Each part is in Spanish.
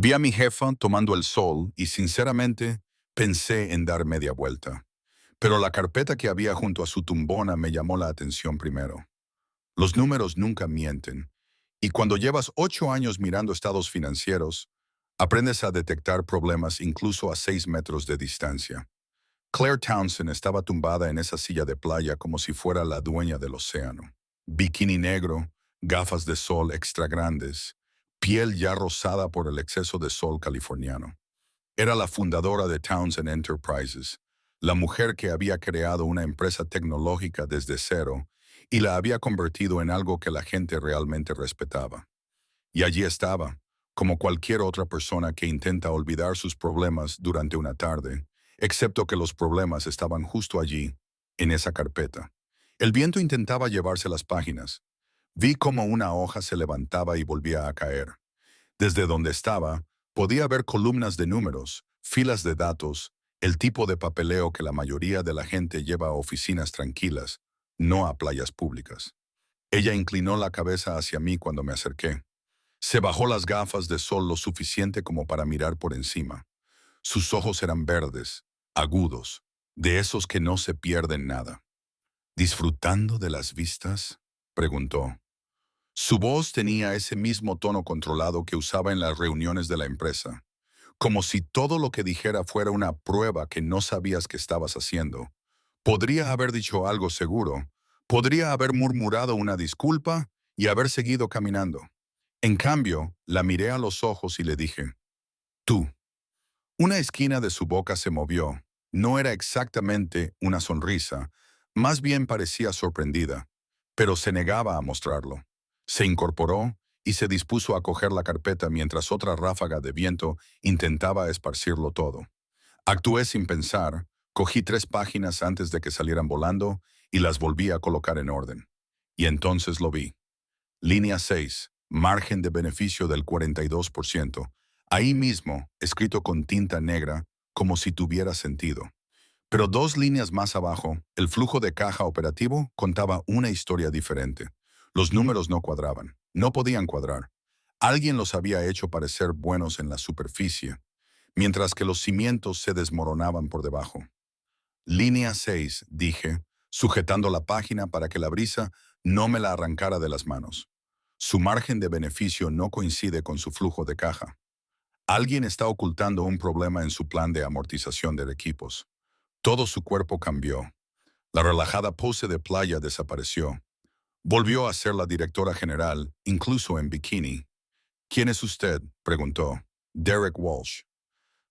Vi a mi jefa tomando el sol y sinceramente pensé en dar media vuelta. Pero la carpeta que había junto a su tumbona me llamó la atención primero. Los números nunca mienten. Y cuando llevas 8 años mirando estados financieros, aprendes a detectar problemas incluso a 6 metros de distancia. Claire Townsend estaba tumbada en esa silla de playa como si fuera la dueña del océano. Bikini negro, gafas de sol extra grandes, piel ya rosada por el exceso de sol californiano. Era la fundadora de Townsend Enterprises, la mujer que había creado una empresa tecnológica desde cero y la había convertido en algo que la gente realmente respetaba. Y allí estaba, como cualquier otra persona que intenta olvidar sus problemas durante una tarde, excepto que los problemas estaban justo allí, en esa carpeta. El viento intentaba llevarse las páginas. Vi cómo una hoja se levantaba y volvía a caer. Desde donde estaba, podía ver columnas de números, filas de datos, el tipo de papeleo que la mayoría de la gente lleva a oficinas tranquilas, no a playas públicas. Ella inclinó la cabeza hacia mí cuando me acerqué. Se bajó las gafas de sol lo suficiente como para mirar por encima. Sus ojos eran verdes, agudos, de esos que no se pierden nada. ¿Disfrutando de las vistas?, preguntó. Su voz tenía ese mismo tono controlado que usaba en las reuniones de la empresa, como si todo lo que dijera fuera una prueba que no sabías que estabas haciendo. Podría haber dicho algo seguro, podría haber murmurado una disculpa y haber seguido caminando. En cambio, la miré a los ojos y le dije, tú. Una esquina de su boca se movió. No era exactamente una sonrisa, más bien parecía sorprendida, pero se negaba a mostrarlo. Se incorporó y se dispuso a coger la carpeta mientras otra ráfaga de viento intentaba esparcirlo todo. Actué sin pensar, cogí 3 páginas antes de que salieran volando y las volví a colocar en orden. Y entonces lo vi. Línea 6, margen de beneficio del 42%. Ahí mismo, escrito con tinta negra, como si tuviera sentido. Pero 2 líneas más abajo, el flujo de caja operativo contaba una historia diferente. Los números no cuadraban, no podían cuadrar. Alguien los había hecho parecer buenos en la superficie, mientras que los cimientos se desmoronaban por debajo. Línea 6, dije, sujetando la página para que la brisa no me la arrancara de las manos. Su margen de beneficio no coincide con su flujo de caja. Alguien está ocultando un problema en su plan de amortización de equipos. Todo su cuerpo cambió. La relajada pose de playa desapareció. Volvió a ser la directora general, incluso en bikini. ¿Quién es usted?, preguntó. Derek Walsh.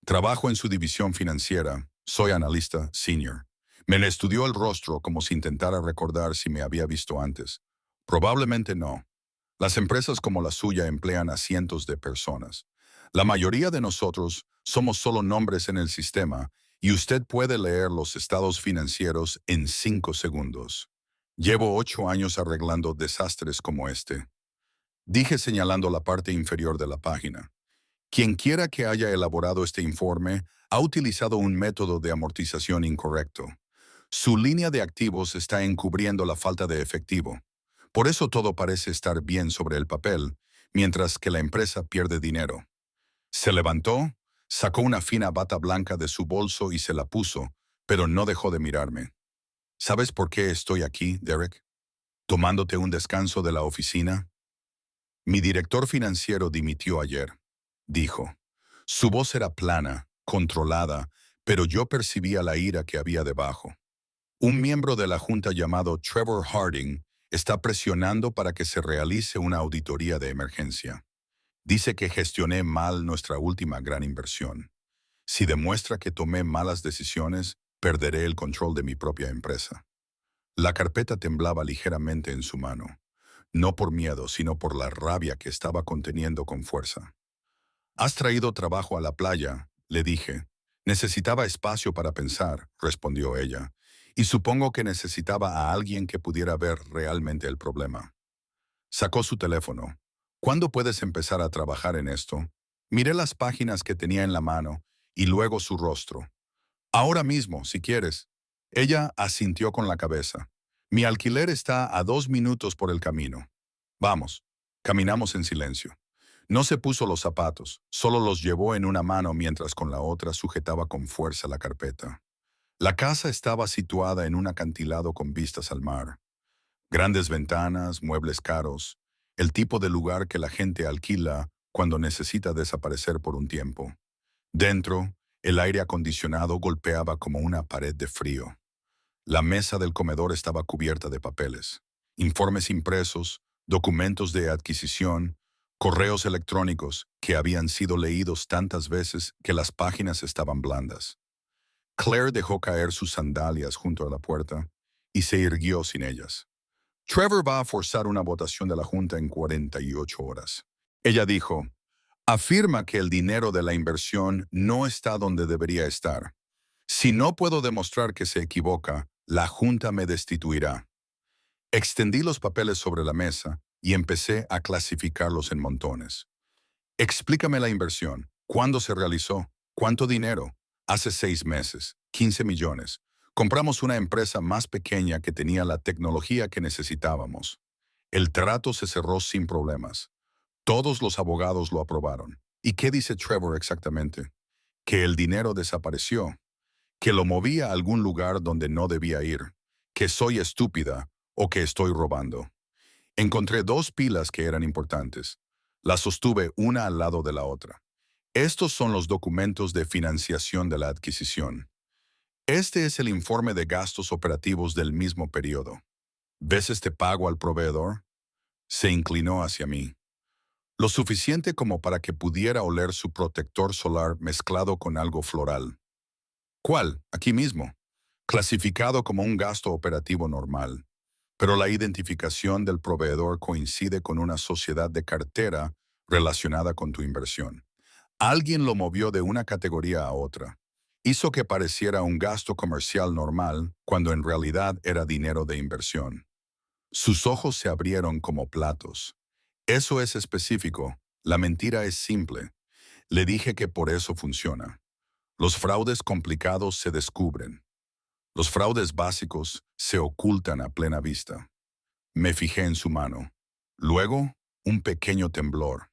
Trabajo en su división financiera. Soy analista senior. Me le estudió el rostro como si intentara recordar si me había visto antes. Probablemente no. Las empresas como la suya emplean a cientos de personas. La mayoría de nosotros somos solo nombres en el sistema y usted puede leer los estados financieros en 5 segundos. Llevo 8 años arreglando desastres como este. Dije señalando la parte inferior de la página. Quien quiera que haya elaborado este informe ha utilizado un método de amortización incorrecto. Su línea de activos está encubriendo la falta de efectivo. Por eso todo parece estar bien sobre el papel, mientras que la empresa pierde dinero. Se levantó, sacó una fina bata blanca de su bolso y se la puso, pero no dejó de mirarme. ¿Sabes por qué estoy aquí, Derek? ¿Tomándote un descanso de la oficina? Mi director financiero dimitió ayer, dijo. Su voz era plana, controlada, pero yo percibía la ira que había debajo. Un miembro de la junta llamado Trevor Harding está presionando para que se realice una auditoría de emergencia. Dice que gestioné mal nuestra última gran inversión. Si demuestra que tomé malas decisiones, perderé el control de mi propia empresa. La carpeta temblaba ligeramente en su mano, no por miedo, sino por la rabia que estaba conteniendo con fuerza. ¿Has traído trabajo a la playa?, le dije. Necesitaba espacio para pensar, respondió ella, y supongo que necesitaba a alguien que pudiera ver realmente el problema. Sacó su teléfono. ¿Cuándo puedes empezar a trabajar en esto? Miré las páginas que tenía en la mano y luego su rostro. Ahora mismo, si quieres. Ella asintió con la cabeza. Mi alquiler está a 2 minutos por el camino. Vamos. Caminamos en silencio. No se puso los zapatos, solo los llevó en una mano mientras con la otra sujetaba con fuerza la carpeta. La casa estaba situada en un acantilado con vistas al mar. Grandes ventanas, muebles caros, el tipo de lugar que la gente alquila cuando necesita desaparecer por un tiempo. Dentro, el aire acondicionado golpeaba como una pared de frío. La mesa del comedor estaba cubierta de papeles, informes impresos, documentos de adquisición, correos electrónicos que habían sido leídos tantas veces que las páginas estaban blandas. Claire dejó caer sus sandalias junto a la puerta y se irguió sin ellas. Trevor va a forzar una votación de la Junta en 48 horas. Ella dijo, afirma que el dinero de la inversión no está donde debería estar. Si no puedo demostrar que se equivoca, la Junta me destituirá. Extendí los papeles sobre la mesa y empecé a clasificarlos en montones. Explícame la inversión. ¿Cuándo se realizó? ¿Cuánto dinero? Hace 6 meses. 15 millones. Compramos una empresa más pequeña que tenía la tecnología que necesitábamos. El trato se cerró sin problemas. Todos los abogados lo aprobaron. ¿Y qué dice Trevor exactamente? Que el dinero desapareció, que lo moví a algún lugar donde no debía ir, que soy estúpida o que estoy robando. Encontré 2 pilas que eran importantes. Las sostuve una al lado de la otra. Estos son los documentos de financiación de la adquisición. Este es el informe de gastos operativos del mismo periodo. ¿Ves este pago al proveedor? Se inclinó hacia mí. Lo suficiente como para que pudiera oler su protector solar mezclado con algo floral. ¿Cuál? Aquí mismo. Clasificado como un gasto operativo normal. Pero la identificación del proveedor coincide con una sociedad de cartera relacionada con tu inversión. Alguien lo movió de una categoría a otra. Hizo que pareciera un gasto comercial normal cuando en realidad era dinero de inversión. Sus ojos se abrieron como platos. Eso es específico. La mentira es simple. Le dije que por eso funciona. Los fraudes complicados se descubren. Los fraudes básicos se ocultan a plena vista. Me fijé en su mano. Luego, un pequeño temblor.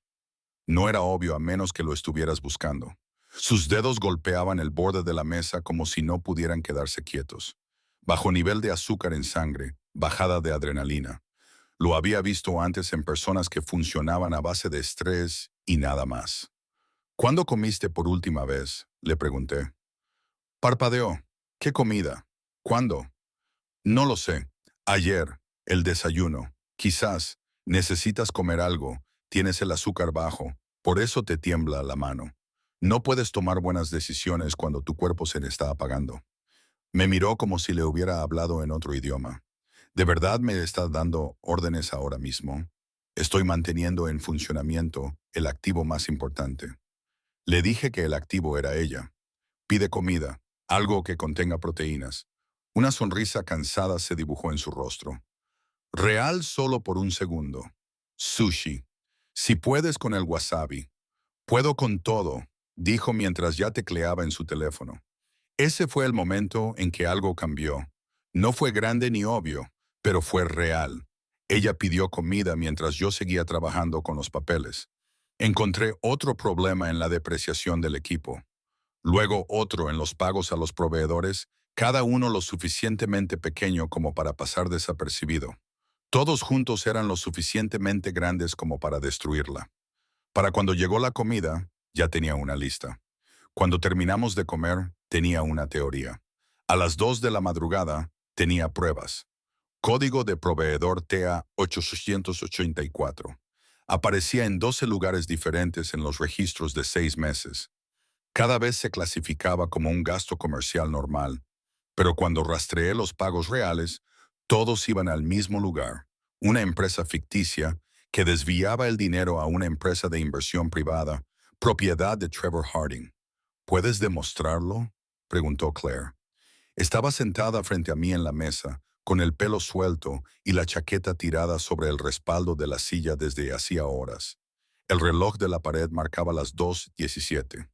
No era obvio a menos que lo estuvieras buscando. Sus dedos golpeaban el borde de la mesa como si no pudieran quedarse quietos. Bajo nivel de azúcar en sangre, bajada de adrenalina. Lo había visto antes en personas que funcionaban a base de estrés y nada más. ¿Cuándo comiste por última vez?, le pregunté. Parpadeó. ¿Qué comida? ¿Cuándo? No lo sé. Ayer, el desayuno. Quizás, necesitas comer algo, tienes el azúcar bajo, por eso te tiembla la mano. No puedes tomar buenas decisiones cuando tu cuerpo se le está apagando. Me miró como si le hubiera hablado en otro idioma. ¿De verdad me estás dando órdenes ahora mismo? Estoy manteniendo en funcionamiento el activo más importante. Le dije que el activo era ella. Pide comida, algo que contenga proteínas. Una sonrisa cansada se dibujó en su rostro. Real solo por un segundo. Sushi. Si puedes con el wasabi. Puedo con todo, dijo mientras ya tecleaba en su teléfono. Ese fue el momento en que algo cambió. No fue grande ni obvio, pero fue real. Ella pidió comida mientras yo seguía trabajando con los papeles. Encontré otro problema en la depreciación del equipo. Luego otro en los pagos a los proveedores, cada uno lo suficientemente pequeño como para pasar desapercibido. Todos juntos eran lo suficientemente grandes como para destruirla. Para cuando llegó la comida, ya tenía una lista. Cuando terminamos de comer, tenía una teoría. A las 2 de la madrugada, tenía pruebas. Código de proveedor TEA 884. Aparecía en 12 lugares diferentes en los registros de 6 meses. Cada vez se clasificaba como un gasto comercial normal, pero cuando rastreé los pagos reales, todos iban al mismo lugar, una empresa ficticia que desviaba el dinero a una empresa de inversión privada, propiedad de Trevor Harding. ¿Puedes demostrarlo?, preguntó Claire. Estaba sentada frente a mí en la mesa, con el pelo suelto y la chaqueta tirada sobre el respaldo de la silla desde hacía horas. El reloj de la pared marcaba las 2:17.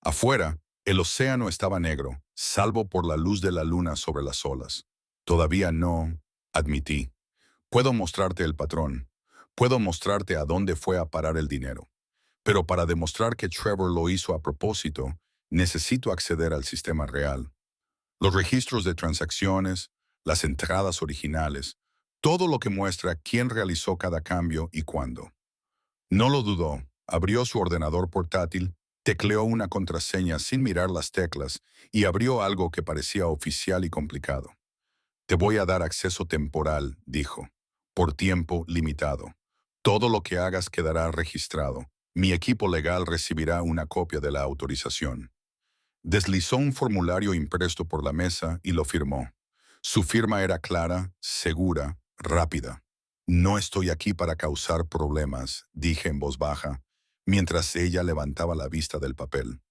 Afuera, el océano estaba negro, salvo por la luz de la luna sobre las olas. Todavía no, admití. Puedo mostrarte el patrón. Puedo mostrarte a dónde fue a parar el dinero. Pero para demostrar que Trevor lo hizo a propósito, necesito acceder al sistema real. Los registros de transacciones, las entradas originales, todo lo que muestra quién realizó cada cambio y cuándo. No lo dudó, abrió su ordenador portátil, tecleó una contraseña sin mirar las teclas y abrió algo que parecía oficial y complicado. Te voy a dar acceso temporal, dijo, por tiempo limitado. Todo lo que hagas quedará registrado. Mi equipo legal recibirá una copia de la autorización. Deslizó un formulario impreso por la mesa y lo firmó. Su firma era clara, segura, rápida. No estoy aquí para causar problemas, dije en voz baja, mientras ella levantaba la vista del papel.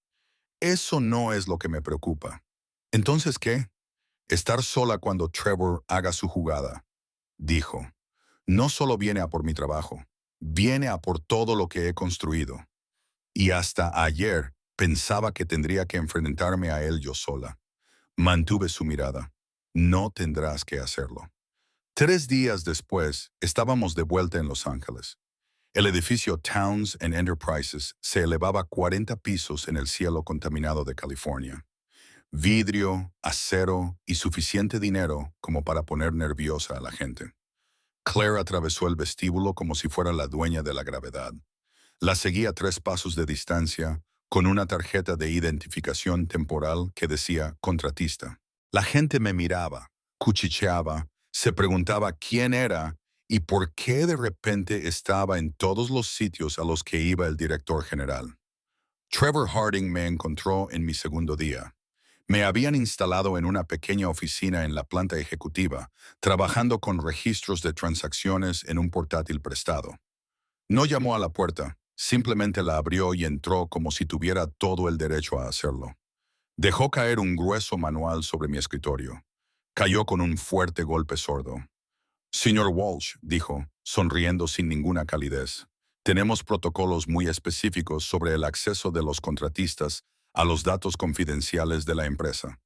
Eso no es lo que me preocupa. ¿Entonces qué? Estar sola cuando Trevor haga su jugada, dijo. No solo viene a por mi trabajo, viene a por todo lo que he construido. Y hasta ayer pensaba que tendría que enfrentarme a él yo sola. Mantuve su mirada. No tendrás que hacerlo. 3 días después, estábamos de vuelta en Los Ángeles. El edificio Towns and Enterprises se elevaba 40 pisos en el cielo contaminado de California. Vidrio, acero y suficiente dinero como para poner nerviosa a la gente. Claire atravesó el vestíbulo como si fuera la dueña de la gravedad. La seguía a 3 pasos de distancia, con una tarjeta de identificación temporal que decía contratista. La gente me miraba, cuchicheaba, se preguntaba quién era y por qué de repente estaba en todos los sitios a los que iba el director general. Trevor Harding me encontró en mi segundo día. Me habían instalado en una pequeña oficina en la planta ejecutiva, trabajando con registros de transacciones en un portátil prestado. No llamó a la puerta, simplemente la abrió y entró como si tuviera todo el derecho a hacerlo. Dejó caer un grueso manual sobre mi escritorio. Cayó con un fuerte golpe sordo. Señor Walsh, dijo, sonriendo sin ninguna calidez, tenemos protocolos muy específicos sobre el acceso de los contratistas a los datos confidenciales de la empresa.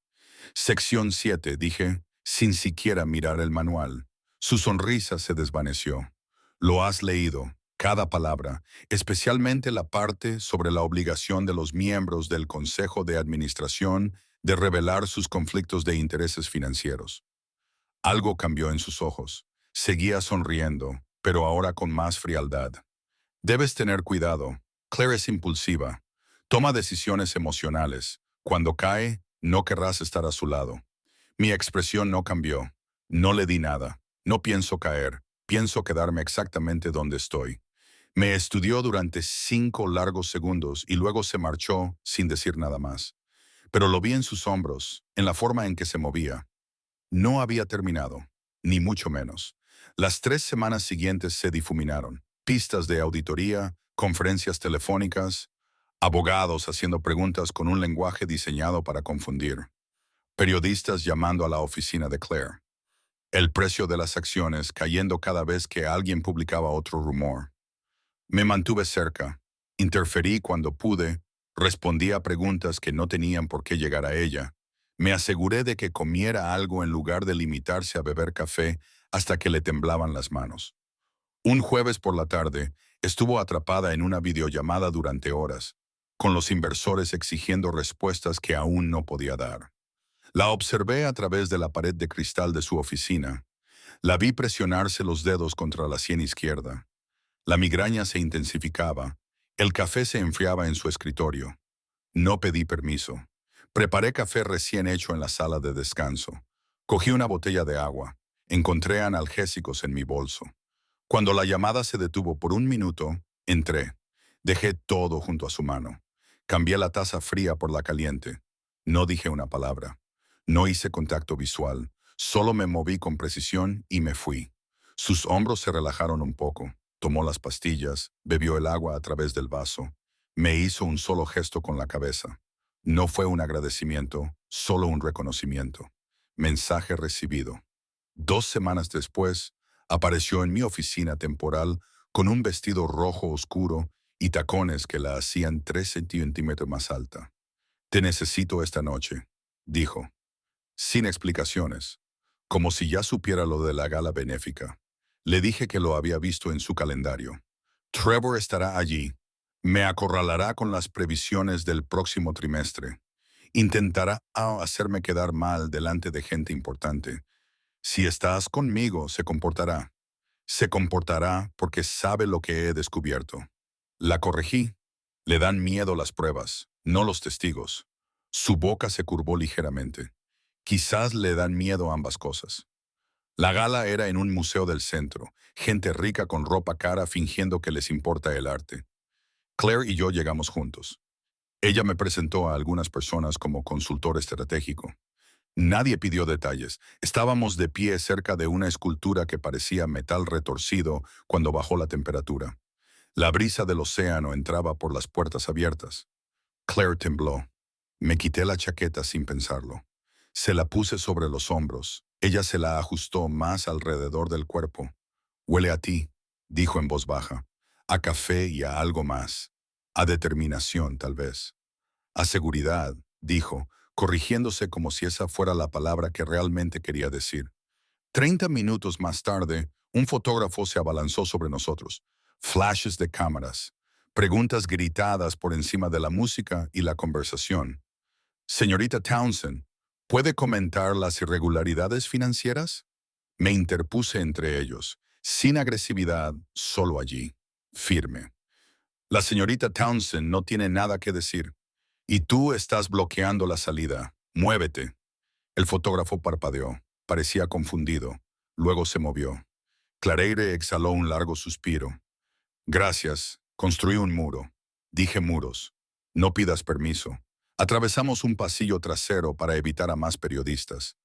Sección 7, dije, sin siquiera mirar el manual. Su sonrisa se desvaneció. Lo has leído, cada palabra, especialmente la parte sobre la obligación de los miembros del Consejo de Administración de revelar sus conflictos de intereses financieros. Algo cambió en sus ojos. Seguía sonriendo, pero ahora con más frialdad. Debes tener cuidado. Claire es impulsiva. Toma decisiones emocionales. Cuando cae, no querrás estar a su lado. Mi expresión no cambió. No le di nada. No pienso caer. Pienso quedarme exactamente donde estoy. Me estudió durante 5 largos segundos y luego se marchó sin decir nada más. Pero lo vi en sus hombros, en la forma en que se movía. No había terminado, ni mucho menos. Las 3 semanas siguientes se difuminaron. Pistas de auditoría, conferencias telefónicas, abogados haciendo preguntas con un lenguaje diseñado para confundir, periodistas llamando a la oficina de Claire, el precio de las acciones cayendo cada vez que alguien publicaba otro rumor. Me mantuve cerca, interferí cuando pude, respondí a preguntas que no tenían por qué llegar a ella. Me aseguré de que comiera algo en lugar de limitarse a beber café hasta que le temblaban las manos. Un jueves por la tarde, estuvo atrapada en una videollamada durante horas, con los inversores exigiendo respuestas que aún no podía dar. La observé a través de la pared de cristal de su oficina. La vi presionarse los dedos contra la sien izquierda. La migraña se intensificaba. El café se enfriaba en su escritorio. No pedí permiso. Preparé café recién hecho en la sala de descanso. Cogí una botella de agua. Encontré analgésicos en mi bolso. Cuando la llamada se detuvo por un minuto, entré. Dejé todo junto a su mano. Cambié la taza fría por la caliente. No dije una palabra. No hice contacto visual. Solo me moví con precisión y me fui. Sus hombros se relajaron un poco. Tomó las pastillas, bebió el agua a través del vaso. Me hizo un solo gesto con la cabeza. No fue un agradecimiento, solo un reconocimiento. Mensaje recibido. 2 semanas después, apareció en mi oficina temporal con un vestido rojo oscuro y tacones que la hacían 3 centímetros más alta. Te necesito esta noche, dijo, sin explicaciones, como si ya supiera lo de la gala benéfica. Le dije que lo había visto en su calendario. Trevor estará allí. Me acorralará con las previsiones del próximo trimestre. Intentará hacerme quedar mal delante de gente importante. Si estás conmigo, se comportará. Se comportará porque sabe lo que he descubierto. La corregí. Le dan miedo las pruebas, no los testigos. Su boca se curvó ligeramente. Quizás le dan miedo ambas cosas. La gala era en un museo del centro, gente rica con ropa cara fingiendo que les importa el arte. Claire y yo llegamos juntos. Ella me presentó a algunas personas como consultor estratégico. Nadie pidió detalles. Estábamos de pie cerca de una escultura que parecía metal retorcido cuando bajó la temperatura. La brisa del océano entraba por las puertas abiertas. Claire tembló. Me quité la chaqueta sin pensarlo. Se la puse sobre los hombros. Ella se la ajustó más alrededor del cuerpo. «Huele a ti», dijo en voz baja. «A café y a algo más. A determinación, tal vez». «A seguridad», dijo, corrigiéndose como si esa fuera la palabra que realmente quería decir. 30 minutos más tarde, un fotógrafo se abalanzó sobre nosotros. Flashes de cámaras. Preguntas gritadas por encima de la música y la conversación. «Señorita Townsend, ¿puede comentar las irregularidades financieras?». Me interpuse entre ellos, sin agresividad, solo allí, firme. «La señorita Townsend no tiene nada que decir. Y tú estás bloqueando la salida. Muévete». El fotógrafo parpadeó. Parecía confundido. Luego se movió. Clareire exhaló un largo suspiro. «Gracias. Construí un muro». Dije muros. «No pidas permiso». Atravesamos un pasillo trasero para evitar a más periodistas.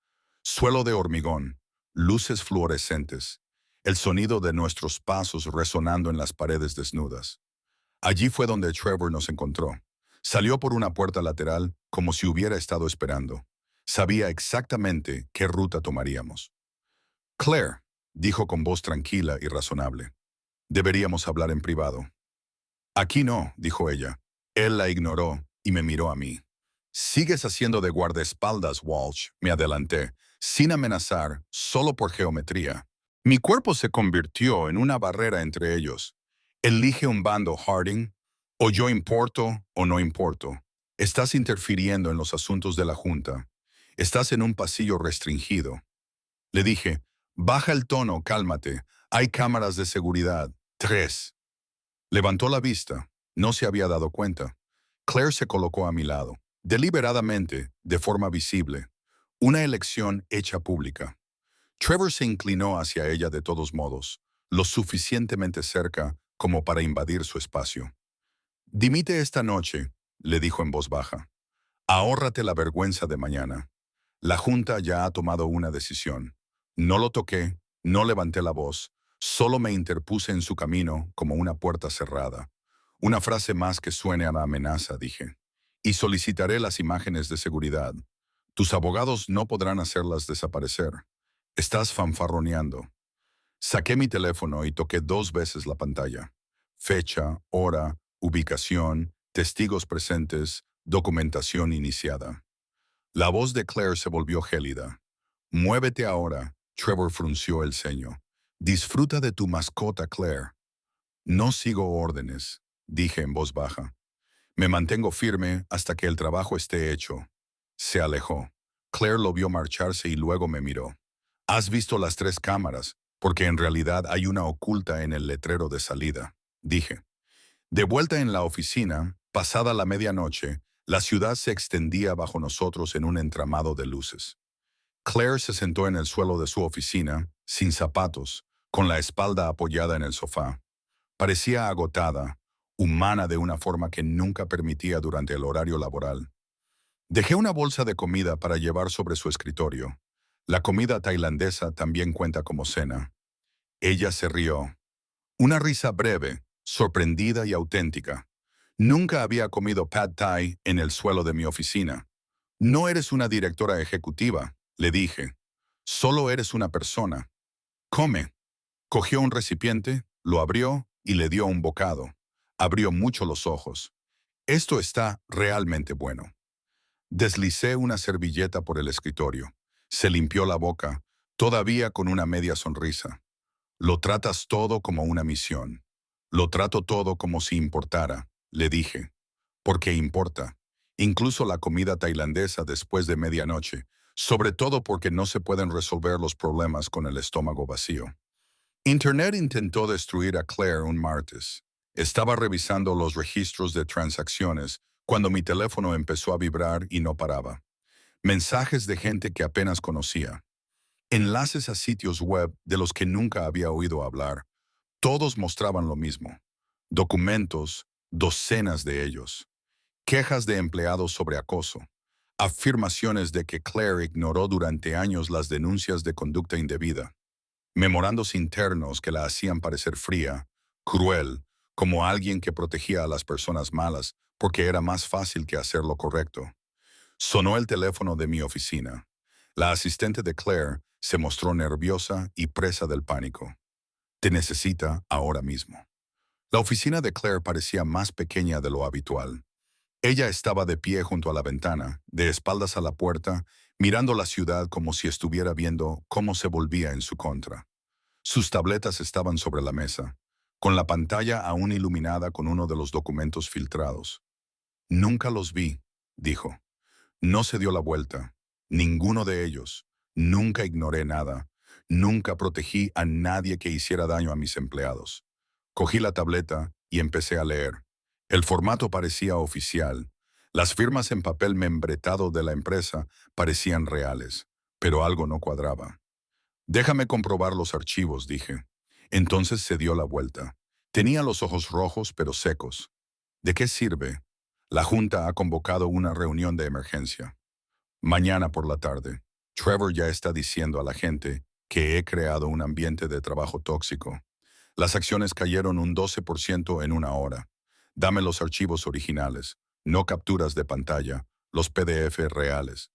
Suelo de hormigón, luces fluorescentes, el sonido de nuestros pasos resonando en las paredes desnudas. Allí fue donde Trevor nos encontró. Salió por una puerta lateral como si hubiera estado esperando. Sabía exactamente qué ruta tomaríamos. «Claire», dijo con voz tranquila y razonable, «deberíamos hablar en privado». «Aquí no», dijo ella. Él la ignoró y me miró a mí. «Sigues haciendo de guardaespaldas, Walsh», me adelanté, sin amenazar, solo por geometría. Mi cuerpo se convirtió en una barrera entre ellos. «Elige un bando, Harding. O yo importo o no importo. Estás interfiriendo en los asuntos de la Junta. Estás en un pasillo restringido». Le dije, «Baja el tono, cálmate. Hay cámaras de seguridad. 3». Levantó la vista. No se había dado cuenta. Claire se colocó a mi lado, deliberadamente, de forma visible. Una elección hecha pública. Trevor se inclinó hacia ella de todos modos, lo suficientemente cerca como para invadir su espacio. «Dimite esta noche», le dijo en voz baja. «Ahórrate la vergüenza de mañana. La Junta ya ha tomado una decisión». No lo toqué, no levanté la voz, solo me interpuse en su camino como una puerta cerrada. «Una frase más que suene a la amenaza», dije. «Y solicitaré las imágenes de seguridad. Tus abogados no podrán hacerlas desaparecer. Estás fanfarroneando». Saqué mi teléfono y toqué 2 veces la pantalla. Fecha, hora, ubicación, testigos presentes, documentación iniciada. La voz de Claire se volvió gélida. «Muévete ahora», Trevor frunció el ceño. «Disfruta de tu mascota, Claire». «No sigo órdenes», dije en voz baja. «Me mantengo firme hasta que el trabajo esté hecho». Se alejó. Claire lo vio marcharse y luego me miró. «Has visto las 3 cámaras, porque en realidad hay una oculta en el letrero de salida», dije. De vuelta en la oficina, pasada la medianoche, la ciudad se extendía bajo nosotros en un entramado de luces. Claire se sentó en el suelo de su oficina, sin zapatos, con la espalda apoyada en el sofá. Parecía agotada, humana de una forma que nunca permitía durante el horario laboral. Dejé una bolsa de comida para llevar sobre su escritorio. La comida tailandesa también cuenta como cena. Ella se rió. Una risa breve, sorprendida y auténtica. Nunca había comido pad thai en el suelo de mi oficina. «No eres una directora ejecutiva», le dije. «Solo eres una persona. Come». Cogió un recipiente, lo abrió y le dio un bocado. Abrió mucho los ojos. «Esto está realmente bueno». Deslicé una servilleta por el escritorio. Se limpió la boca, todavía con una media sonrisa. «Lo tratas todo como una misión». «Lo trato todo como si importara», le dije. Porque importa. Incluso la comida tailandesa después de medianoche, sobre todo porque no se pueden resolver los problemas con el estómago vacío. Internet intentó destruir a Claire un martes. Estaba revisando los registros de transacciones cuando mi teléfono empezó a vibrar y no paraba. Mensajes de gente que apenas conocía. Enlaces a sitios web de los que nunca había oído hablar. Todos mostraban lo mismo. Documentos, docenas de ellos. Quejas de empleados sobre acoso. Afirmaciones de que Claire ignoró durante años las denuncias de conducta indebida. Memorandos internos que la hacían parecer fría, cruel, como alguien que protegía a las personas malas porque era más fácil que hacer lo correcto. Sonó el teléfono de mi oficina. La asistente de Claire se mostró nerviosa y presa del pánico. Te necesita ahora mismo. La oficina de Claire parecía más pequeña de lo habitual. Ella estaba de pie junto a la ventana, de espaldas a la puerta, mirando la ciudad como si estuviera viendo cómo se volvía en su contra. Sus tabletas estaban sobre la mesa, con la pantalla aún iluminada con uno de los documentos filtrados. Nunca los vi, dijo. No se dio la vuelta. Ninguno de ellos. Nunca ignoré nada. Nunca protegí a nadie que hiciera daño a mis empleados. Cogí la tableta y empecé a leer. El formato parecía oficial. Las firmas en papel membretado de la empresa parecían reales, pero algo no cuadraba. Déjame comprobar los archivos, dije. Entonces se dio la vuelta. Tenía los ojos rojos pero secos. ¿De qué sirve? La Junta ha convocado una reunión de emergencia. Mañana por la tarde. Trevor ya está diciendo a la gente que he creado un ambiente de trabajo tóxico. Las acciones cayeron un 12% en una hora. Dame los archivos originales, no capturas de pantalla, los PDF reales.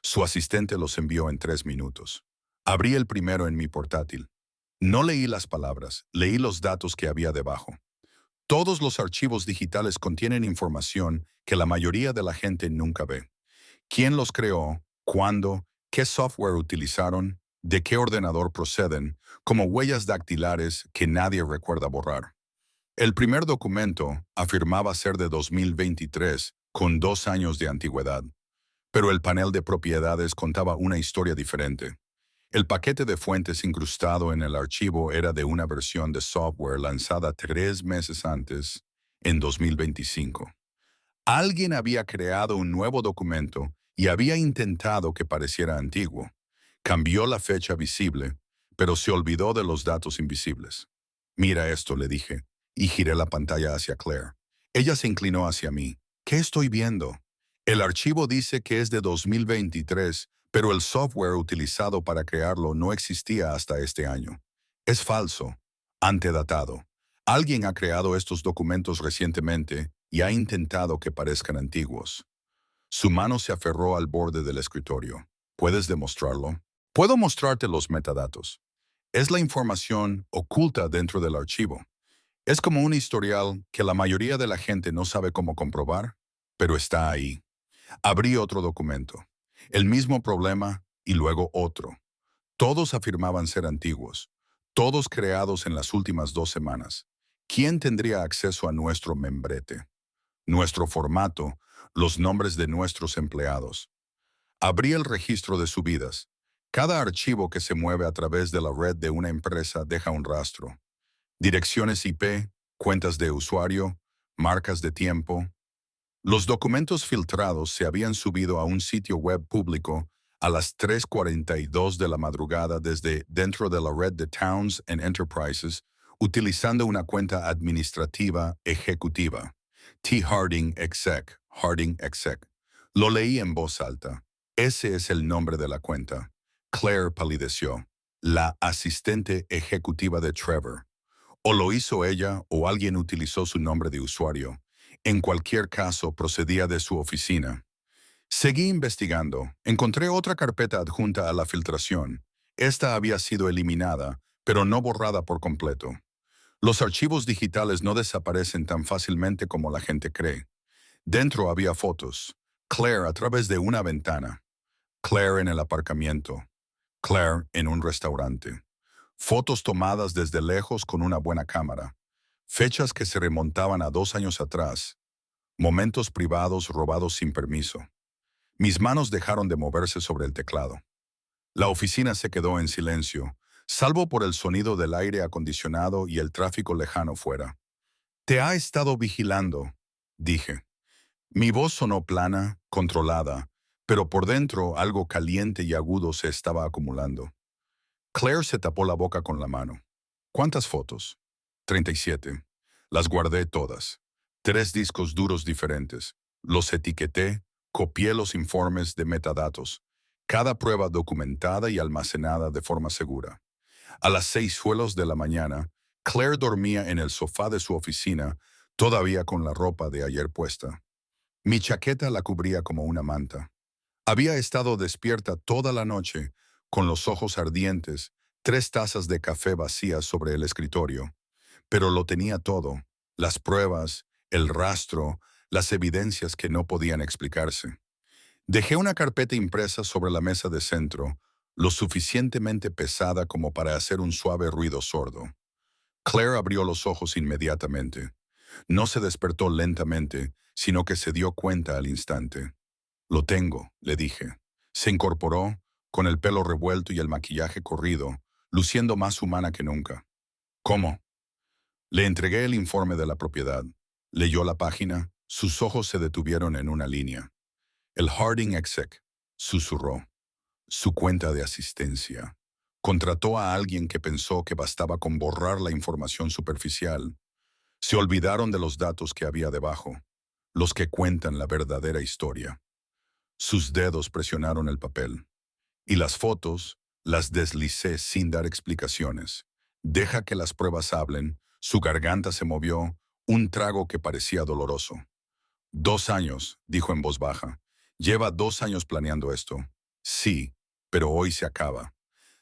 Su asistente los envió en 3 minutos. Abrí el primero en mi portátil. No leí las palabras, leí los datos que había debajo. Todos los archivos digitales contienen información que la mayoría de la gente nunca ve. ¿Quién los creó? ¿Cuándo? ¿Qué software utilizaron? ¿De qué ordenador proceden? Como huellas dactilares que nadie recuerda borrar. El primer documento afirmaba ser de 2023, con 2 años de antigüedad. Pero el panel de propiedades contaba una historia diferente. El paquete de fuentes incrustado en el archivo era de una versión de software lanzada 3 meses antes, en 2025. Alguien había creado un nuevo documento y había intentado que pareciera antiguo. Cambió la fecha visible, pero se olvidó de los datos invisibles. Mira esto, le dije, y giré la pantalla hacia Claire. Ella se inclinó hacia mí. ¿Qué estoy viendo? El archivo dice que es de 2023, pero el software utilizado para crearlo no existía hasta este año. Es falso, antedatado. Alguien ha creado estos documentos recientemente y ha intentado que parezcan antiguos. Su mano se aferró al borde del escritorio. ¿Puedes demostrarlo? Puedo mostrarte los metadatos. Es la información oculta dentro del archivo. Es como un historial que la mayoría de la gente no sabe cómo comprobar, pero está ahí. Abrí otro documento. El mismo problema y luego otro. Todos afirmaban ser antiguos. Todos creados en las últimas 2 semanas. ¿Quién tendría acceso a nuestro membrete? Nuestro formato, los nombres de nuestros empleados. Abrí el registro de subidas. Cada archivo que se mueve a través de la red de una empresa deja un rastro. Direcciones IP, cuentas de usuario, marcas de tiempo. Los documentos filtrados se habían subido a un sitio web público a las 3:42 de la madrugada desde dentro de la red de Towns and Enterprises, utilizando una cuenta administrativa ejecutiva. T. Harding Exec, Harding Exec. Lo leí en voz alta. Ese es el nombre de la cuenta. Claire palideció. La asistente ejecutiva de Trevor. O lo hizo ella o alguien utilizó su nombre de usuario. En cualquier caso, procedía de su oficina. Seguí investigando. Encontré otra carpeta adjunta a la filtración. Esta había sido eliminada, pero no borrada por completo. Los archivos digitales no desaparecen tan fácilmente como la gente cree. Dentro había fotos. Claire a través de una ventana. Claire en el aparcamiento. Claire en un restaurante. Fotos tomadas desde lejos con una buena cámara. Fechas que se remontaban a 2 años atrás. Momentos privados robados sin permiso. Mis manos dejaron de moverse sobre el teclado. La oficina se quedó en silencio, salvo por el sonido del aire acondicionado y el tráfico lejano fuera. Te ha estado vigilando, dije. Mi voz sonó plana, controlada, pero por dentro algo caliente y agudo se estaba acumulando. Claire se tapó la boca con la mano. ¿Cuántas fotos? 37. Las guardé todas. 3 discos duros diferentes. Los etiqueté, copié los informes de metadatos. Cada prueba documentada y almacenada de forma segura. A las 6 de la mañana, Claire dormía en el sofá de su oficina, todavía con la ropa de ayer puesta. Mi chaqueta la cubría como una manta. Había estado despierta toda la noche, con los ojos ardientes, 3 tazas de café vacías sobre el escritorio. Pero lo tenía todo, las pruebas, el rastro, las evidencias que no podían explicarse. Dejé una carpeta impresa sobre la mesa de centro, lo suficientemente pesada como para hacer un suave ruido sordo. Claire abrió los ojos inmediatamente. No se despertó lentamente, sino que se dio cuenta al instante. Lo tengo, le dije. Se incorporó, con el pelo revuelto y el maquillaje corrido, luciendo más humana que nunca. ¿Cómo? Le entregué el informe de la propiedad. Leyó la página, sus ojos se detuvieron en una línea. El Harding Exec, susurró. Su cuenta de asistencia. Contrató a alguien que pensó que bastaba con borrar la información superficial. Se olvidaron de los datos que había debajo, los que cuentan la verdadera historia. Sus dedos presionaron el papel. Y las fotos las deslicé sin dar explicaciones. Deja que las pruebas hablen. Su garganta se movió, un trago que parecía doloroso. 2 años, dijo en voz baja. Lleva 2 años planeando esto. Sí, pero hoy se acaba.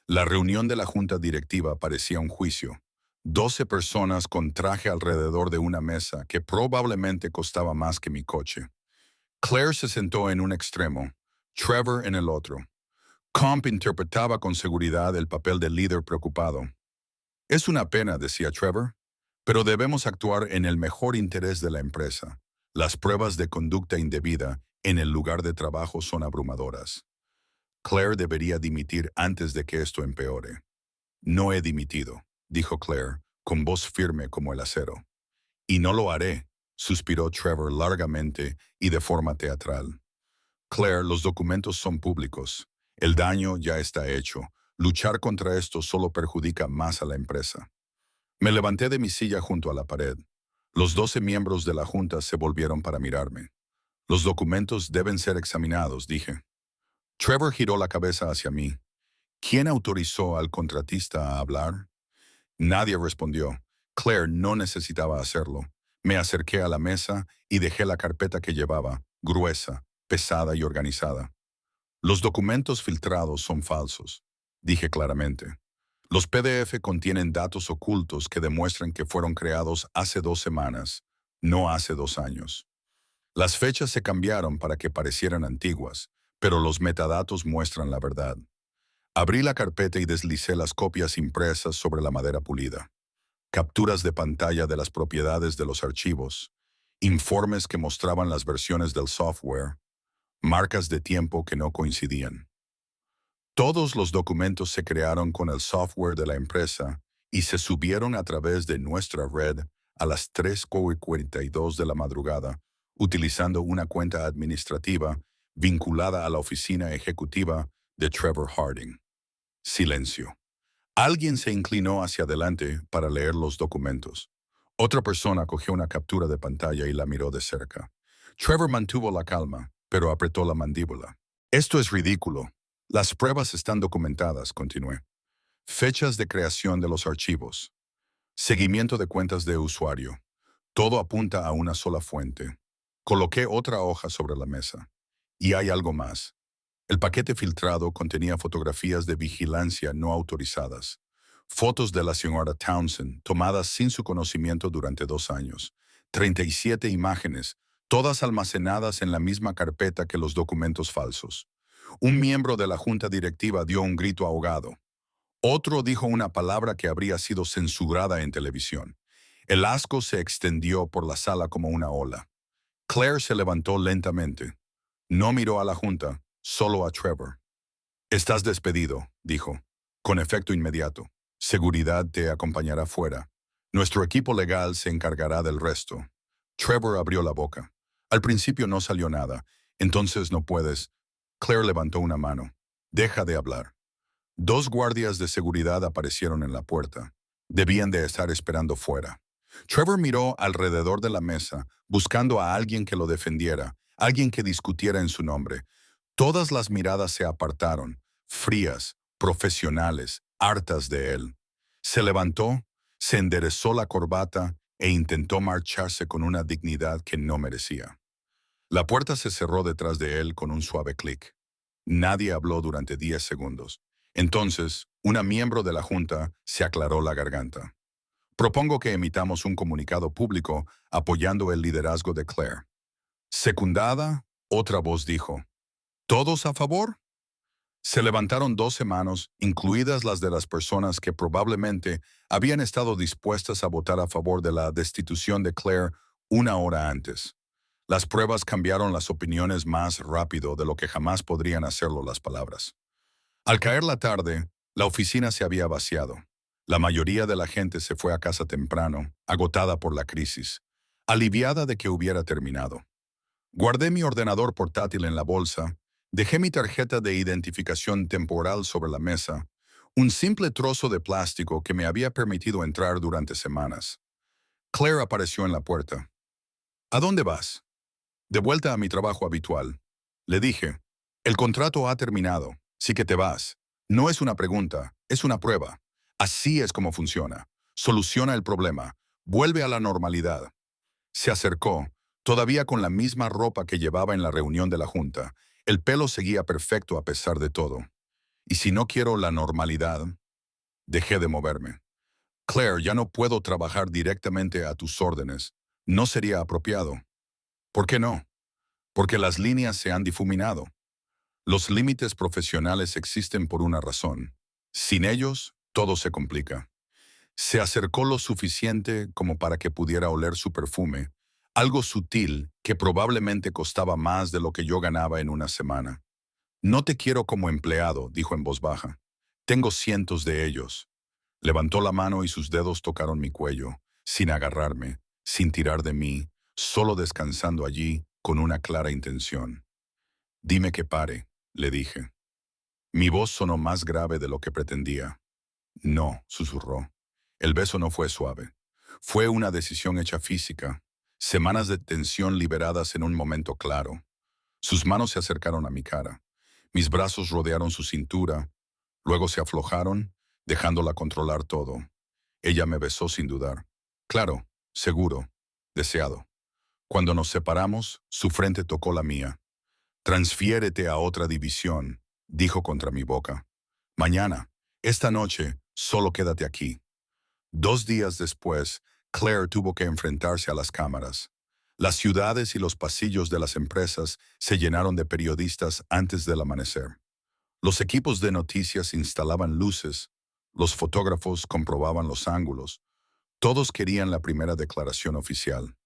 La reunión de la junta directiva parecía un juicio. 12 personas con traje alrededor de una mesa que probablemente costaba más que mi coche. Claire se sentó en un extremo, Trevor en el otro. Comp interpretaba con seguridad el papel del líder preocupado. Es una pena, decía Trevor, pero debemos actuar en el mejor interés de la empresa. Las pruebas de conducta indebida en el lugar de trabajo son abrumadoras. Claire debería dimitir antes de que esto empeore. No he dimitido, dijo Claire, con voz firme como el acero. Y no lo haré, suspiró Trevor largamente y de forma teatral. Claire, los documentos son públicos. El daño ya está hecho. Luchar contra esto solo perjudica más a la empresa. Me levanté de mi silla junto a la pared. Los 12 miembros de la junta se volvieron para mirarme. Los documentos deben ser examinados, dije. Trevor giró la cabeza hacia mí. ¿Quién autorizó al contratista a hablar? Nadie respondió. Claire no necesitaba hacerlo. Me acerqué a la mesa y dejé la carpeta que llevaba, gruesa, pesada y organizada. Los documentos filtrados son falsos, dije claramente. Los PDF contienen datos ocultos que demuestran que fueron creados hace 2 semanas, no hace 2 años. Las fechas se cambiaron para que parecieran antiguas, pero los metadatos muestran la verdad. Abrí la carpeta y deslicé las copias impresas sobre la madera pulida. Capturas de pantalla de las propiedades de los archivos, informes que mostraban las versiones del software, marcas de tiempo que no coincidían. Todos los documentos se crearon con el software de la empresa y se subieron a través de nuestra red a las 3:42 de la madrugada, utilizando una cuenta administrativa vinculada a la oficina ejecutiva de Trevor Harding. Silencio. Alguien se inclinó hacia adelante para leer los documentos. Otra persona cogió una captura de pantalla y la miró de cerca. Trevor mantuvo la calma, pero apretó la mandíbula. Esto es ridículo. Las pruebas están documentadas, continué. Fechas de creación de los archivos. Seguimiento de cuentas de usuario. Todo apunta a una sola fuente. Coloqué otra hoja sobre la mesa. Y hay algo más. El paquete filtrado contenía fotografías de vigilancia no autorizadas. Fotos de la señora Townsend, tomadas sin su conocimiento durante 2 años. 37 imágenes, todas almacenadas en la misma carpeta que los documentos falsos. Un miembro de la junta directiva dio un grito ahogado. Otro dijo una palabra que habría sido censurada en televisión. El asco se extendió por la sala como una ola. Claire se levantó lentamente. No miró a la junta, solo a Trevor. Estás despedido, dijo, con efecto inmediato. Seguridad te acompañará fuera. Nuestro equipo legal se encargará del resto. Trevor abrió la boca. Al principio no salió nada. Entonces no puedes. Claire levantó una mano. Deja de hablar. Dos guardias de seguridad aparecieron en la puerta. Debían de estar esperando fuera. Trevor miró alrededor de la mesa, buscando a alguien que lo defendiera, alguien que discutiera en su nombre. Todas las miradas se apartaron, frías, profesionales, hartas de él. Se levantó, se enderezó la corbata e intentó marcharse con una dignidad que no merecía. La puerta se cerró detrás de él con un suave clic. Nadie habló durante 10 segundos. Entonces, una miembro de la Junta se aclaró la garganta. Propongo que emitamos un comunicado público apoyando el liderazgo de Claire. Secundada, otra voz dijo. ¿Todos a favor? Se levantaron 12 manos, incluidas las de las personas que probablemente habían estado dispuestas a votar a favor de la destitución de Claire una hora antes. Las pruebas cambiaron las opiniones más rápido de lo que jamás podrían hacerlo las palabras. Al caer la tarde, la oficina se había vaciado. La mayoría de la gente se fue a casa temprano, agotada por la crisis, aliviada de que hubiera terminado. Guardé mi ordenador portátil en la bolsa, dejé mi tarjeta de identificación temporal sobre la mesa, un simple trozo de plástico que me había permitido entrar durante semanas. Claire apareció en la puerta. ¿A dónde vas? De vuelta a mi trabajo habitual. Le dije, el contrato ha terminado, sí que te vas. No es una pregunta, es una prueba. Así es como funciona. Soluciona el problema. Vuelve a la normalidad. Se acercó, todavía con la misma ropa que llevaba en la reunión de la junta. El pelo seguía perfecto a pesar de todo. Y si no quiero la normalidad, dejé de moverme. Claire, ya no puedo trabajar directamente a tus órdenes. No sería apropiado. ¿Por qué no? Porque las líneas se han difuminado. Los límites profesionales existen por una razón. Sin ellos, todo se complica. Se acercó lo suficiente como para que pudiera oler su perfume, algo sutil que probablemente costaba más de lo que yo ganaba en una semana. No te quiero como empleado, dijo en voz baja. Tengo cientos de ellos. Levantó la mano y sus dedos tocaron mi cuello, sin agarrarme, sin tirar de mí, solo descansando allí con una clara intención. Dime que pare, le dije. Mi voz sonó más grave de lo que pretendía. No, susurró. El beso no fue suave. Fue una decisión hecha física. Semanas de tensión liberadas en un momento claro. Sus manos se acercaron a mi cara. Mis brazos rodearon su cintura. Luego se aflojaron, dejándola controlar todo. Ella me besó sin dudar. Claro, seguro, deseado. Cuando nos separamos, su frente tocó la mía. Transfiérete a otra división, dijo contra mi boca. Mañana, esta noche, solo quédate aquí. 2 días después, Claire tuvo que enfrentarse a las cámaras. Las ciudades y los pasillos de las empresas se llenaron de periodistas antes del amanecer. Los equipos de noticias instalaban luces, los fotógrafos comprobaban los ángulos. Todos querían la primera declaración oficial.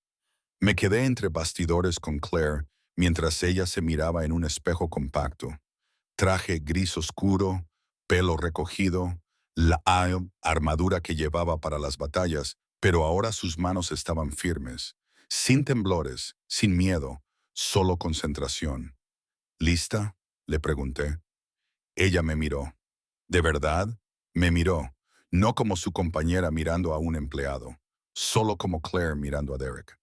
Me quedé entre bastidores con Claire mientras ella se miraba en un espejo compacto. Traje gris oscuro, pelo recogido, la armadura que llevaba para las batallas, pero ahora sus manos estaban firmes, sin temblores, sin miedo, solo concentración. ¿Lista? Le pregunté. Ella me miró. ¿De verdad? Me miró, no como su compañera mirando a un empleado, solo como Claire mirando a Derek.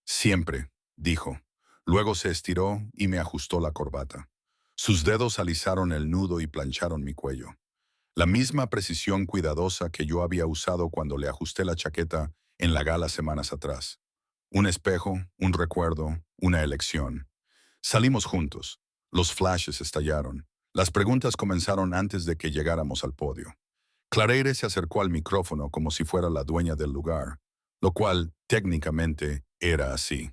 Siempre, dijo. Luego se estiró y me ajustó la corbata. Sus dedos alisaron el nudo y plancharon mi cuello. La misma precisión cuidadosa que yo había usado cuando le ajusté la chaqueta en la gala semanas atrás. Un espejo, un recuerdo, una elección. Salimos juntos. Los flashes estallaron. Las preguntas comenzaron antes de que llegáramos al podio. Claire se acercó al micrófono como si fuera la dueña del lugar, lo cual, técnicamente, era así.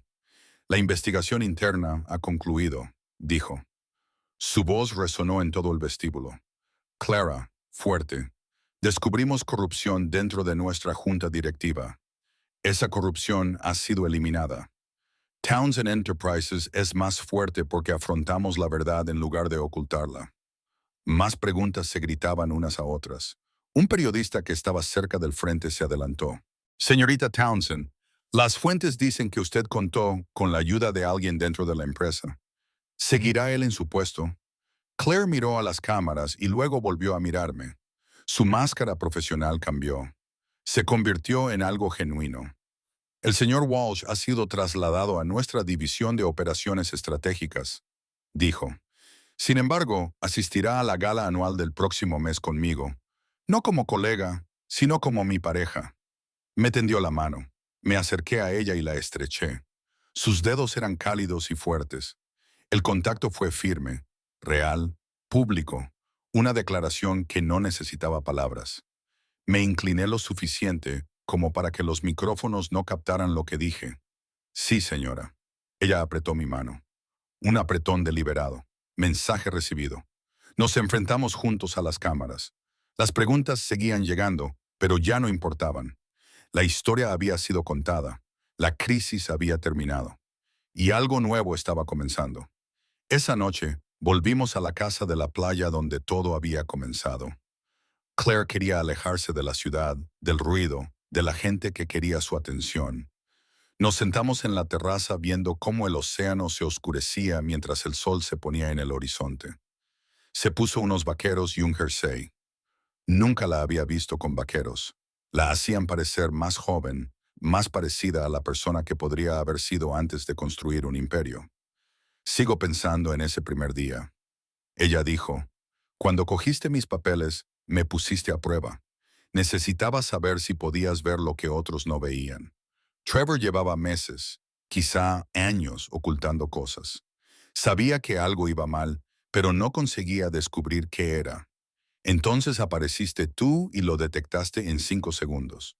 La investigación interna ha concluido, dijo. Su voz resonó en todo el vestíbulo. Clara, fuerte. Descubrimos corrupción dentro de nuestra junta directiva. Esa corrupción ha sido eliminada. Townsend Enterprises es más fuerte porque afrontamos la verdad en lugar de ocultarla. Más preguntas se gritaban unas a otras. Un periodista que estaba cerca del frente se adelantó. Señorita Townsend, las fuentes dicen que usted contó con la ayuda de alguien dentro de la empresa. ¿Seguirá él en su puesto? Claire miró a las cámaras y luego volvió a mirarme. Su máscara profesional cambió. Se convirtió en algo genuino. El señor Walsh ha sido trasladado a nuestra división de operaciones estratégicas, dijo. Sin embargo, asistirá a la gala anual del próximo mes conmigo, no como colega, sino como mi pareja. Me tendió la mano. Me acerqué a ella y la estreché. Sus dedos eran cálidos y fuertes. El contacto fue firme, real, público, una declaración que no necesitaba palabras. Me incliné lo suficiente como para que los micrófonos no captaran lo que dije. Sí, señora. Ella apretó mi mano. Un apretón deliberado. Mensaje recibido. Nos enfrentamos juntos a las cámaras. Las preguntas seguían llegando, pero ya no importaban. La historia había sido contada. La crisis había terminado. Y algo nuevo estaba comenzando. Esa noche, volvimos a la casa de la playa donde todo había comenzado. Claire quería alejarse de la ciudad, del ruido, de la gente que quería su atención. Nos sentamos en la terraza viendo cómo el océano se oscurecía mientras el sol se ponía en el horizonte. Se puso unos vaqueros y un jersey. Nunca la había visto con vaqueros. La hacían parecer más joven, más parecida a la persona que podría haber sido antes de construir un imperio. Sigo pensando en ese primer día. Ella dijo, cuando cogiste mis papeles, me pusiste a prueba. Necesitaba saber si podías ver lo que otros no veían. Trevor llevaba meses, quizá años, ocultando cosas. Sabía que algo iba mal, pero no conseguía descubrir qué era. Entonces apareciste tú y lo detectaste en 5 segundos.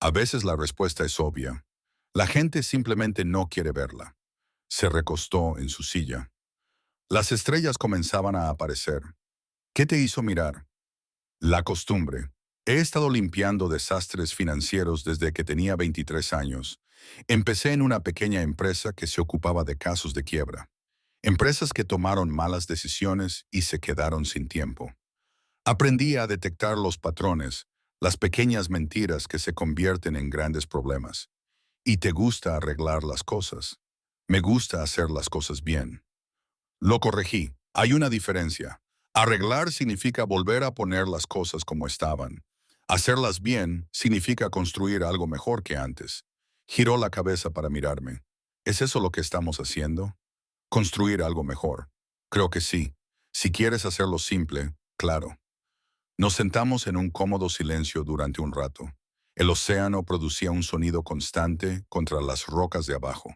A veces la respuesta es obvia. La gente simplemente no quiere verla. Se recostó en su silla. Las estrellas comenzaban a aparecer. ¿Qué te hizo mirar? La costumbre. He estado limpiando desastres financieros desde que tenía 23 años. Empecé en una pequeña empresa que se ocupaba de casos de quiebra. Empresas que tomaron malas decisiones y se quedaron sin tiempo. Aprendí a detectar los patrones, las pequeñas mentiras que se convierten en grandes problemas. Y te gusta arreglar las cosas. Me gusta hacer las cosas bien. Lo corregí. Hay una diferencia. Arreglar significa volver a poner las cosas como estaban. Hacerlas bien significa construir algo mejor que antes. Giró la cabeza para mirarme. ¿Es eso lo que estamos haciendo? Construir algo mejor. Creo que sí. Si quieres hacerlo simple, claro. Nos sentamos en un cómodo silencio durante un rato. El océano producía un sonido constante contra las rocas de abajo.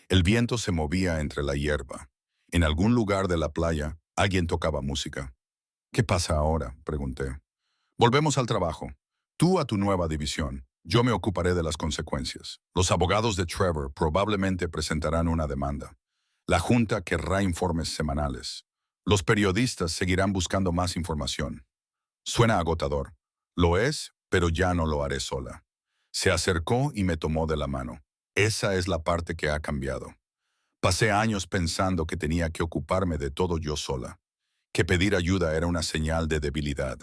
El viento se movía entre la hierba. En algún lugar de la playa, alguien tocaba música. ¿Qué pasa ahora?, pregunté. Volvemos al trabajo. Tú a tu nueva división. Yo me ocuparé de las consecuencias. Los abogados de Trevor probablemente presentarán una demanda. La Junta querrá informes semanales. Los periodistas seguirán buscando más información. Suena agotador. Lo es, pero ya no lo haré sola. Se acercó y me tomó de la mano. Esa es la parte que ha cambiado. Pasé años pensando que tenía que ocuparme de todo yo sola, que pedir ayuda era una señal de debilidad,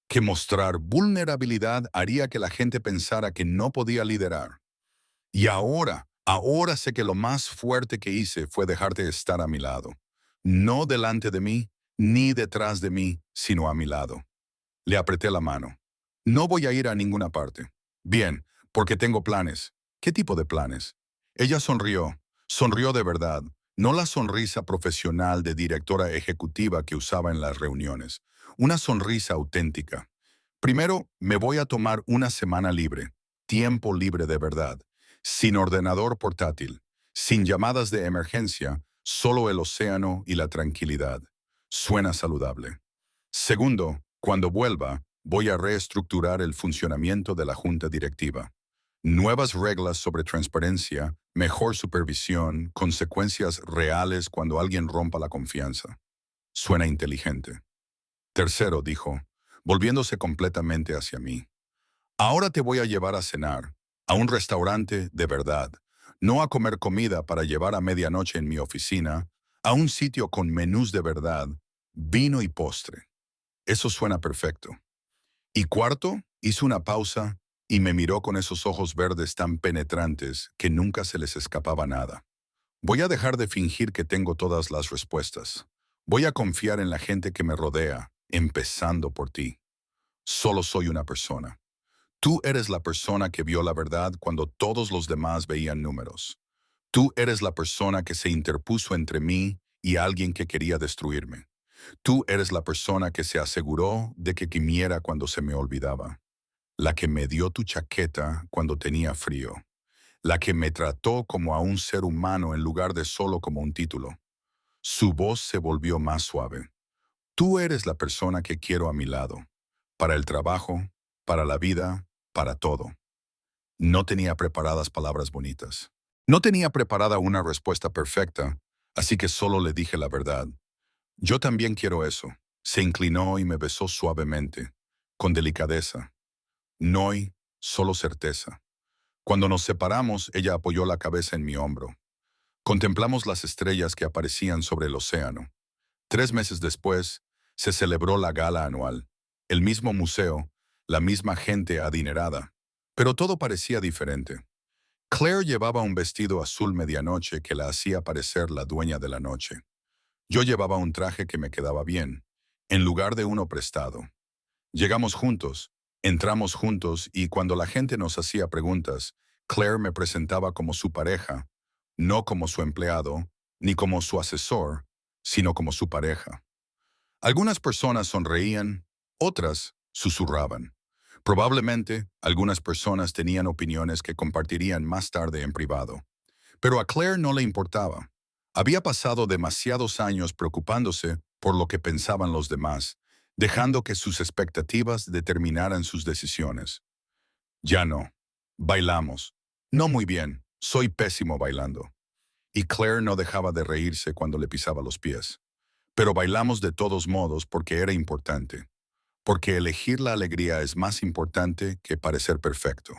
que mostrar vulnerabilidad haría que la gente pensara que no podía liderar. Y ahora sé que lo más fuerte que hice fue dejarte estar a mi lado. No delante de mí, ni detrás de mí, sino a mi lado. Le apreté la mano. No voy a ir a ninguna parte. Bien, porque tengo planes. ¿Qué tipo de planes? Ella sonrió. Sonrió de verdad. No la sonrisa profesional de directora ejecutiva que usaba en las reuniones. Una sonrisa auténtica. Primero, me voy a tomar una semana libre. Tiempo libre de verdad. Sin ordenador portátil. Sin llamadas de emergencia. Solo el océano y la tranquilidad. Suena saludable. Segundo, cuando vuelva, voy a reestructurar el funcionamiento de la junta directiva. Nuevas reglas sobre transparencia, mejor supervisión, consecuencias reales cuando alguien rompa la confianza. Suena inteligente. Tercero, dijo, volviéndose completamente hacia mí. Ahora te voy a llevar a cenar, a un restaurante de verdad, no a comer comida para llevar a medianoche en mi oficina, a un sitio con menús de verdad, vino y postre. Eso suena perfecto. Y cuarto, hizo una pausa y me miró con esos ojos verdes tan penetrantes que nunca se les escapaba nada. Voy a dejar de fingir que tengo todas las respuestas. Voy a confiar en la gente que me rodea, empezando por ti. Solo soy una persona. Tú eres la persona que vio la verdad cuando todos los demás veían números. Tú eres la persona que se interpuso entre mí y alguien que quería destruirme. Tú eres la persona que se aseguró de que gimiera cuando se me olvidaba. La que me dio tu chaqueta cuando tenía frío. La que me trató como a un ser humano en lugar de solo como un título. Su voz se volvió más suave. Tú eres la persona que quiero a mi lado. Para el trabajo, para la vida, para todo. No tenía preparadas palabras bonitas. No tenía preparada una respuesta perfecta, así que solo le dije la verdad. Yo también quiero eso. Se inclinó y me besó suavemente, con delicadeza. No hay solo certeza. Cuando nos separamos, ella apoyó la cabeza en mi hombro. Contemplamos las estrellas que aparecían sobre el océano. 3 meses después, se celebró la gala anual. El mismo museo, la misma gente adinerada. Pero todo parecía diferente. Claire llevaba un vestido azul medianoche que la hacía parecer la dueña de la noche. Yo llevaba un traje que me quedaba bien, en lugar de uno prestado. Llegamos juntos, entramos juntos y cuando la gente nos hacía preguntas, Claire me presentaba como su pareja, no como su empleado, ni como su asesor, sino como su pareja. Algunas personas sonreían, otras susurraban. Probablemente, algunas personas tenían opiniones que compartirían más tarde en privado. Pero a Claire no le importaba. Había pasado demasiados años preocupándose por lo que pensaban los demás, dejando que sus expectativas determinaran sus decisiones. Ya no. Bailamos. No muy bien. Soy pésimo bailando. Y Claire no dejaba de reírse cuando le pisaba los pies. Pero bailamos de todos modos porque era importante. Porque elegir la alegría es más importante que parecer perfecto.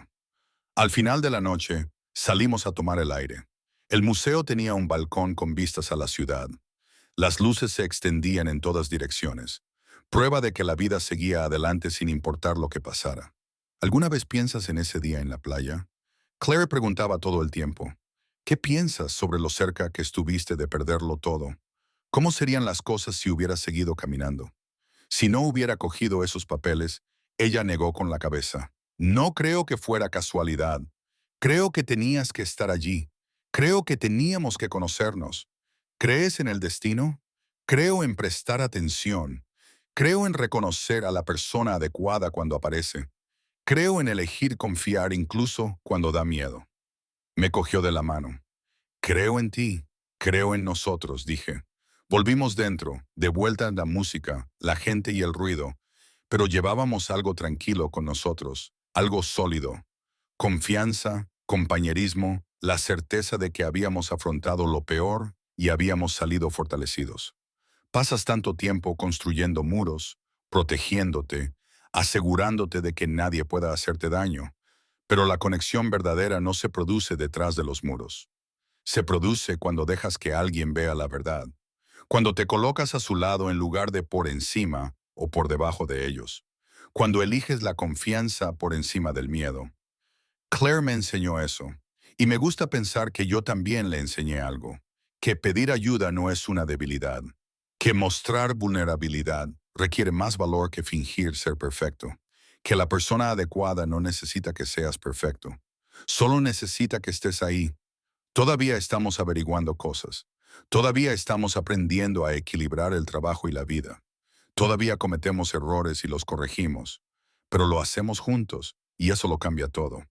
Al final de la noche, salimos a tomar el aire. El museo tenía un balcón con vistas a la ciudad. Las luces se extendían en todas direcciones. Prueba de que la vida seguía adelante sin importar lo que pasara. ¿Alguna vez piensas en ese día en la playa? Claire preguntaba todo el tiempo. ¿Qué piensas sobre lo cerca que estuviste de perderlo todo? ¿Cómo serían las cosas si hubieras seguido caminando? Si no hubiera cogido esos papeles, ella negó con la cabeza. No creo que fuera casualidad. Creo que tenías que estar allí. Creo que teníamos que conocernos. ¿Crees en el destino? Creo en prestar atención. Creo en reconocer a la persona adecuada cuando aparece. Creo en elegir confiar incluso cuando da miedo. Me cogió de la mano. Creo en ti, creo en nosotros, dije. Volvimos dentro, de vuelta a la música, la gente y el ruido, pero llevábamos algo tranquilo con nosotros, algo sólido. Confianza, compañerismo, la certeza de que habíamos afrontado lo peor y habíamos salido fortalecidos. Pasas tanto tiempo construyendo muros, protegiéndote, asegurándote de que nadie pueda hacerte daño, pero la conexión verdadera no se produce detrás de los muros. Se produce cuando dejas que alguien vea la verdad, cuando te colocas a su lado en lugar de por encima o por debajo de ellos, cuando eliges la confianza por encima del miedo. Claire me enseñó eso, y me gusta pensar que yo también le enseñé algo, que pedir ayuda no es una debilidad, que mostrar vulnerabilidad requiere más valor que fingir ser perfecto, que la persona adecuada no necesita que seas perfecto, solo necesita que estés ahí. Todavía estamos averiguando cosas. Todavía estamos aprendiendo a equilibrar el trabajo y la vida. Todavía cometemos errores y los corregimos, pero lo hacemos juntos y eso lo cambia todo.